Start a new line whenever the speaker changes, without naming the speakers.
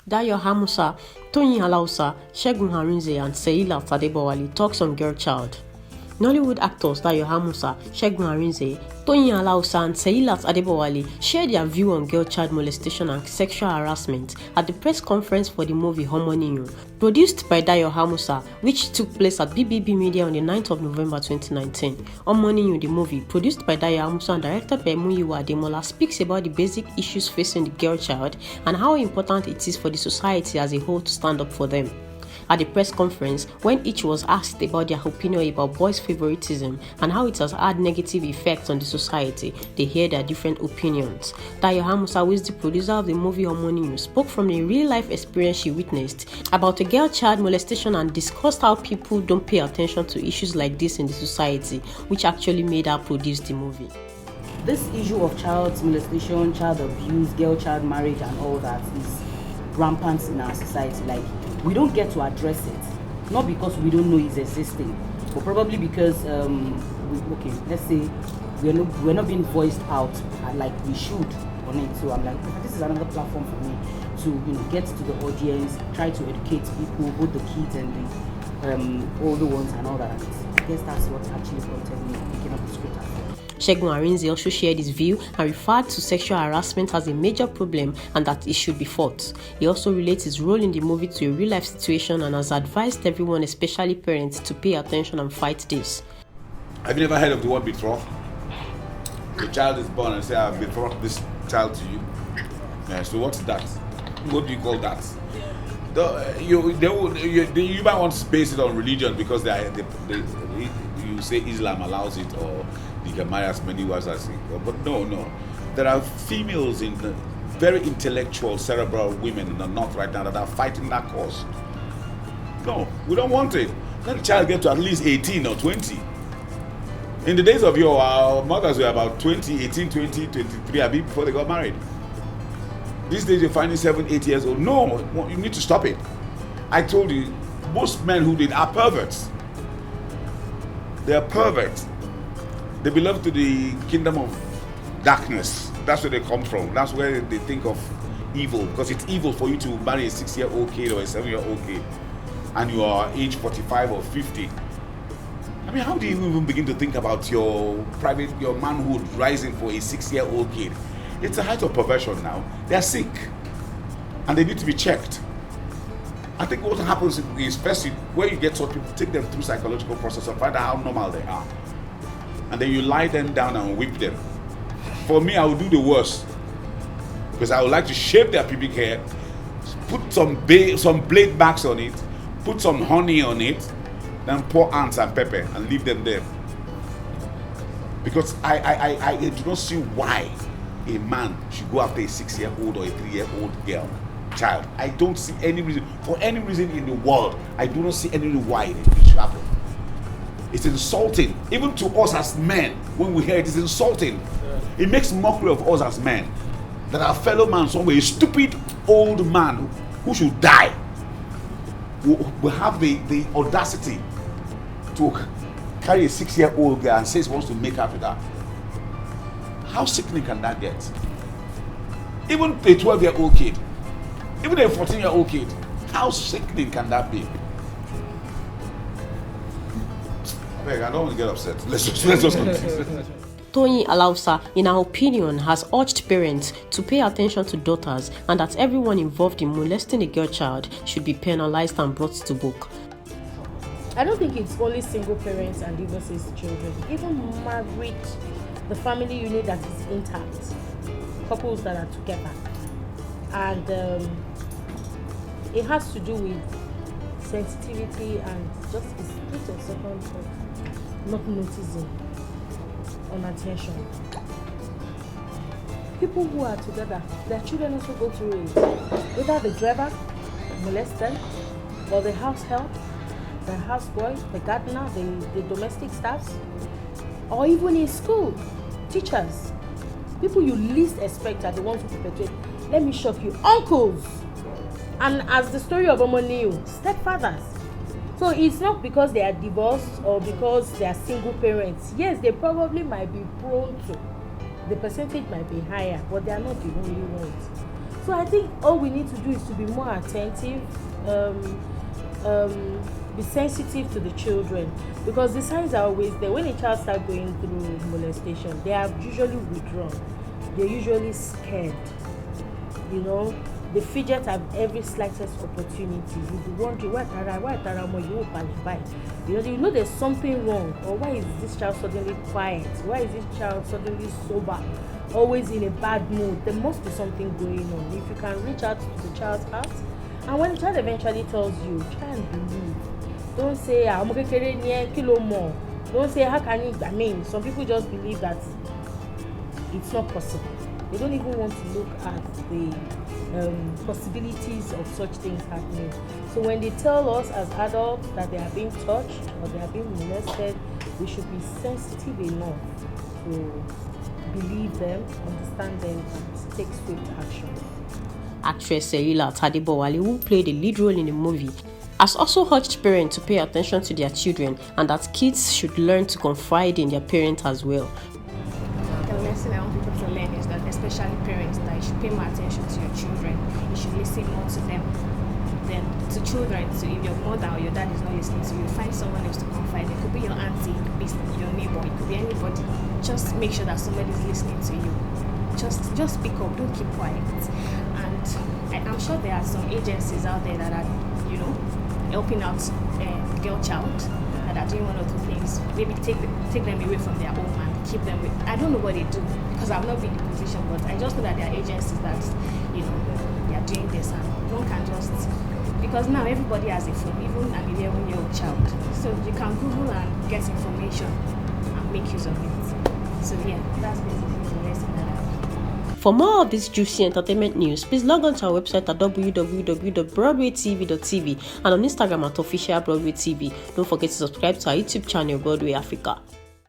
Dayo Amusa, Toyin Alausa, Segun Arinze and Seilat Adebowale talks on girl child. Nollywood actors Dayo Amusa, Segun Arinze, Toyin Alausa and Seilat Adebowale shared their view on girl child molestation and sexual harassment at the press conference for the movie OMONIYUN, produced by Dayo Amusa, which took place at BBB Media on the 9th of November 2019. OMONIYUN, the movie, produced by Dayo Amusa and directed by Muyiwa Ademola, speaks about the basic issues facing the girl child and how important it is for the society as a whole to stand up for them. At the press conference, when each was asked about their opinion about boys' favoritism and how it has had negative effects on the society, they heard their different opinions. Dayo Amusa, who is the producer of the movie OMONIYUN, spoke from a real-life experience she witnessed about a girl child molestation and discussed how people don't pay attention to issues like this in the society, which actually made her produce the movie.
This issue of child molestation, child abuse, girl child marriage and all that is rampant in our society. Like, we don't get to address it, not because we don't know it's existing, but probably because let's say we're not being voiced out like we should on it. So I'm like, this is another platform for me to get to the audience, try to educate people, both the kids and the older ones and all that. I guess that's what actually prompted me picking up the script.
Segun Arinze also shared his view and referred to sexual harassment as a major problem and that it should be fought. He also relates his role in the movie to a real-life situation and has advised everyone, especially parents, to pay attention and fight this.
Have you never heard of the word betroth? The child is born and say, "I betroth this child to you." Yeah, so what's that? What do you call that? You might want to base it on religion because you say Islam allows it, or you can marry as many wives as you. But no. There are females in the very intellectual, cerebral women in the north right now that are fighting that cause. No, we don't want it. Let the child get to at least 18 or 20. In the days of our mothers were about 20, 18, 20, 23 before they got married. These days you're finding 7, 8 years old. No, you need to stop it. I told you, most men who did are perverts. They are perverts. They belong to the kingdom of darkness. That's where they come from. That's where they think of evil. Because it's evil for you to marry a 6-year-old kid or a 7-year-old kid and you are age 45 or 50. I mean, how do you even begin to think about your manhood rising for a 6-year-old kid? It's a height of perversion now. They are sick and they need to be checked. I think what happens is, first, where you get such people, take them through psychological process and find out how normal they are. And then you lie them down and whip them. For me, I would do the worst. Because I would like to shave their pubic hair, put some blade marks on it, put some honey on it, then pour ants and pepper and leave them there. Because I do not see why a man should go after a 6-year-old or a 3-year-old child. I don't see any reason, for any reason in the world, I do not see any reason why it should happen. It's insulting, even to us as men. When we hear it, it's insulting. It makes mockery of us as men. That our fellow man somewhere, a stupid old man who should die, will have the audacity to carry a 6-year-old girl and says he wants to make up with her. How sickening can that get? Even a 12-year-old kid, even a 14-year-old kid, how sickening can that be? I don't want to get upset. Let's just continue.
Toyin Alausa, in her opinion, has urged parents to pay attention to daughters and that everyone involved in molesting a girl child should be penalized and brought to book.
I don't think it's only single parents and divorced children. Even married, the family unit that is intact, couples that are together. And it has to do with sensitivity and just a split of second of not noticing, unattention. People who are together, their children also go through it. Whether the driver molest them, or the house help, the houseboy, the gardener, the domestic staffs, or even in school, teachers. People you least expect are the ones who perpetrate. Let me shock you, uncles. And as the story of OMONIYUN, stepfathers. So it's not because they are divorced or because they are single parents. Yes, they probably might be prone to. The percentage might be higher, but they are not the only ones. So I think all we need to do is to be more attentive, be sensitive to the children, because the signs are always there. When a child starts going through molestation, they are usually withdrawn. They're usually scared. You know, they fidget at every slightest opportunity. You'll be wondering, you know there's something wrong, or why is this child suddenly quiet? Why is this child suddenly sober? Always in a bad mood. There must be something going on. If you can reach out to the child's heart, and when the child eventually tells you, try and believe. Don't say, don't say, how can you? I mean, some people just believe that it's not possible. They don't even want to look at the possibilities of such things happening. So when they tell us as adults that they are being touched or they are being molested, we should be sensitive enough to believe them, understand them, and take swift action.
Actress Seilat Adebowale, who played a lead role in the movie, has also urged parents to pay attention to their children and that kids should learn to confide in their parents as well.
The lesson I want people to learn is that, especially parents, that you should pay more attention to your children. You should listen more to them than to children. So if your mother or your dad is not listening to you, find someone else to confide. It could be your auntie, it could be your neighbor, it could be anybody. Just make sure that somebody is listening to you. Just speak up, don't keep quiet. And I'm sure there are some agencies out there that are, helping out the girl child, that are doing one or two things. Maybe take them away from their home and keep them with. I don't know what they do because I've not been in the position, but I just know that there are agencies that, they are doing this, and one can just, because now everybody has a phone, even an 11-year-old child. So you can Google and get information and make use of it. So yeah, that's basically the lesson that I have.
For more of this juicy entertainment news, please log on to our website at www.broadwaytv.tv and on Instagram at official Broadway TV. Don't forget to subscribe to our YouTube channel, Broadway Africa.